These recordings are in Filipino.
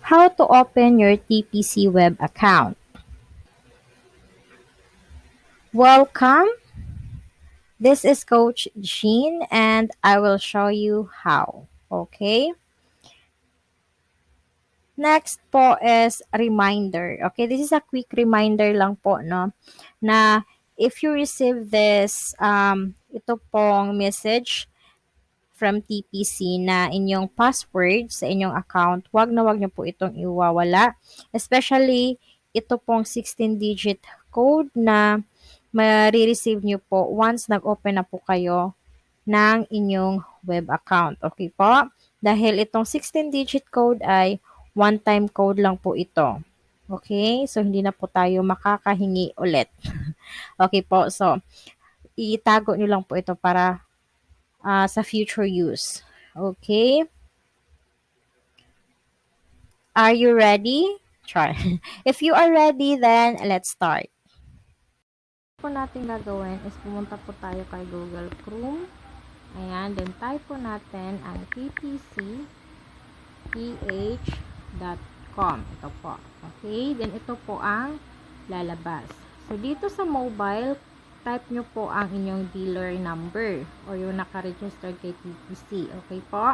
How to open your TPC web account. Welcome. This is Coach Jean and I will show you how. Okay? Next po is reminder. Okay, this is a quick reminder lang po, no? Na if you receive this, ito pong message from TPC na inyong password sa inyong account, wag na wag niyo po itong iwawala. Especially, ito pong 16-digit code na marireceive niyo po once nag-open na po kayo ng inyong web account. Okay po? Dahil itong 16-digit code ay one-time code lang po ito. Okay? So, hindi na po tayo makakahingi ulit. Okay po? So, itago nyo lang po ito para sa future use. Okay? Are you ready? Try. If you are ready, then let's start. Po natin gagawin is pumunta po tayo kay Google Chrome. Ayan, then type po natin ang ttcph.com. Ito po. Okay, then ito po ang lalabas. So, dito sa mobile, type nyo po ang inyong dealer number or yung naka-register kay TPC. Okay po?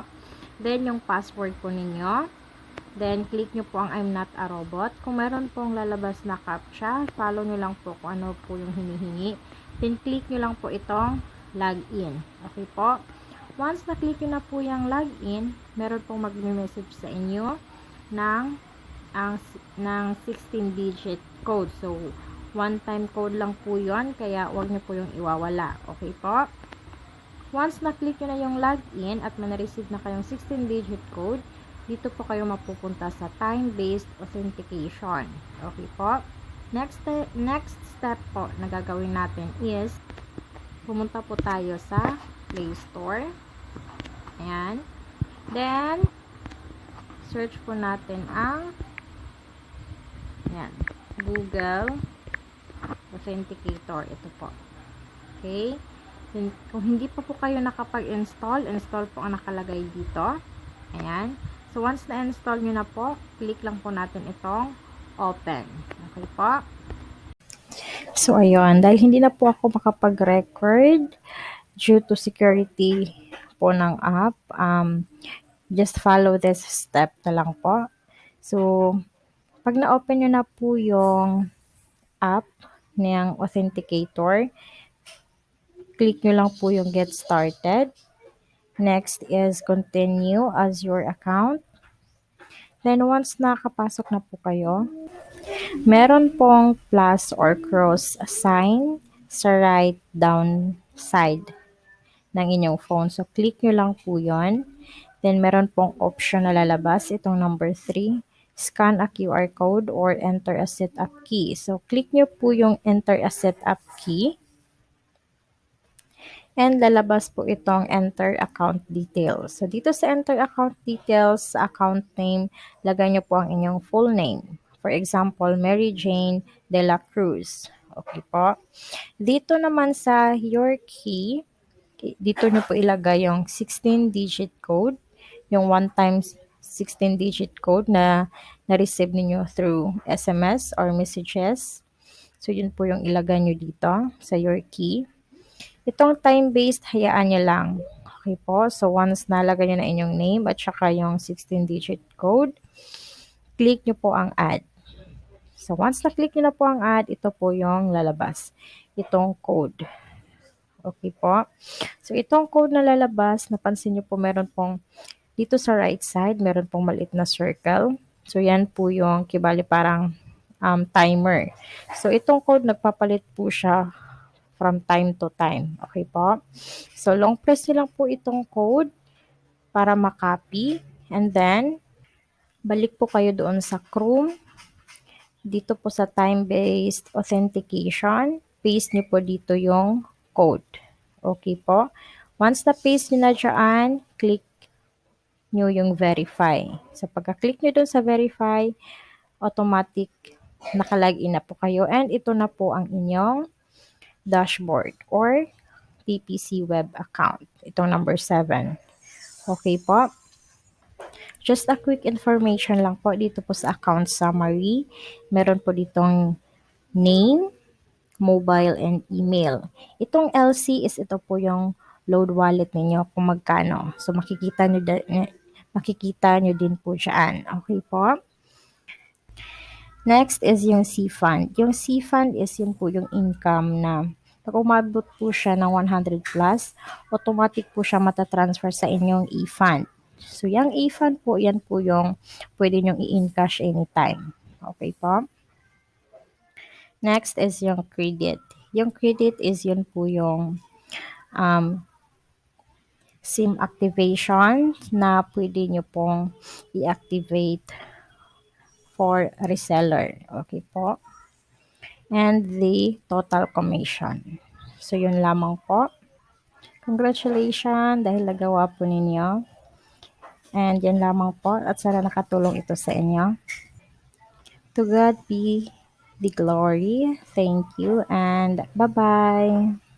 Then, yung password po ninyo. Then, click nyo po ang I'm not a robot. Kung meron pong lalabas na captcha, follow nyo lang po kung ano po yung hinihingi. Then, click nyo lang po itong login. Okay po? Once na-click nyo na po yung login, meron pong mag-message sa inyo ng 16-digit code. So, one-time code lang po yon, kaya wag nyo po yung iwawala. Okay po? Once na-click nyo na yung login at na-receive na kayong 16-digit code, dito po kayo mapupunta sa time-based authentication. Okay po? Next step po na gagawin natin is pumunta po tayo sa Play Store. Ayan. Then, search po natin ang Google Authenticator. Ito po. Okay. Then, kung hindi pa po kayo nakapag-install, install po ang nakalagay dito. Ayan. So, once na-install nyo na po, click lang po natin itong open. Okay po. So, ayun. Dahil hindi na po ako makapag-record due to security po ng app, just follow this step na lang po. So, pag na-open nyo na po yung app ng Authenticator, click nyo lang po yung Get Started. Next is Continue as your account. Then, once nakapasok na po kayo, meron pong plus or cross sign sa right down side ng inyong phone. So, click nyo lang po yon. Then, meron pong option na lalabas. Itong number 3. Scan a QR code or enter a setup key. So, click nyo po yung enter a setup key. And lalabas po itong enter account details. So, dito sa enter account details, sa account name, lagay nyo po ang inyong full name. For example, Mary Jane De La Cruz. Okay po. Dito naman sa your key, dito nyo po ilagay yung 16-digit code, yung one-time 16-digit code na na-receive niyo through SMS or messages. So, yun po yung ilagay nyo dito sa your key. Itong time-based, hayaan nyo lang. Okay po. So, once nalagay nyo na inyong name at saka yung 16-digit code, click nyo po ang add. So, once na-click nyo na po ang add, ito po yung lalabas. Itong code. Okay po. So, itong code na lalabas, napansin nyo po meron pong dito sa right side, meron pong maliit na circle. So, yan po yung kibali parang timer. So, itong code, nagpapalit po siya from time to time. Okay po? So, long press nyo lang po itong code para makopy. And then, balik po kayo doon sa Chrome. Dito po sa time-based authentication, paste nyo po dito yung code. Okay po? Once na-paste nyo na dyan, click nyo yung verify. So, pagka-click nyo doon sa verify, automatic nakalagin na po kayo. And ito na po ang inyong dashboard or TPC web account. Itong number 7. Okay po. Just a quick information lang po dito po sa account summary. Meron po ditong name, mobile, and email. Itong LC is ito po yung load wallet ninyo kung magkano. So makikita nyo din po dyan. Okay po? Next is yung C-Fund. Yung C-Fund is yun po yung income na pag umabot po siya ng 100 plus, automatic po siya matatransfer sa inyong e-fund. So, yung e-fund po, yan po yung pwede nyong i-encash anytime. Okay po? Next is yung credit. Yung credit is yun po yung um, SIM activation na pwede nyo pong i-activate for reseller. Okay po? And the total commission. So, yun lamang po. Congratulations dahil nagawa po ninyo. And yan lamang po at sana nakatulong ito sa inyo. To God be the glory. Thank you and bye-bye.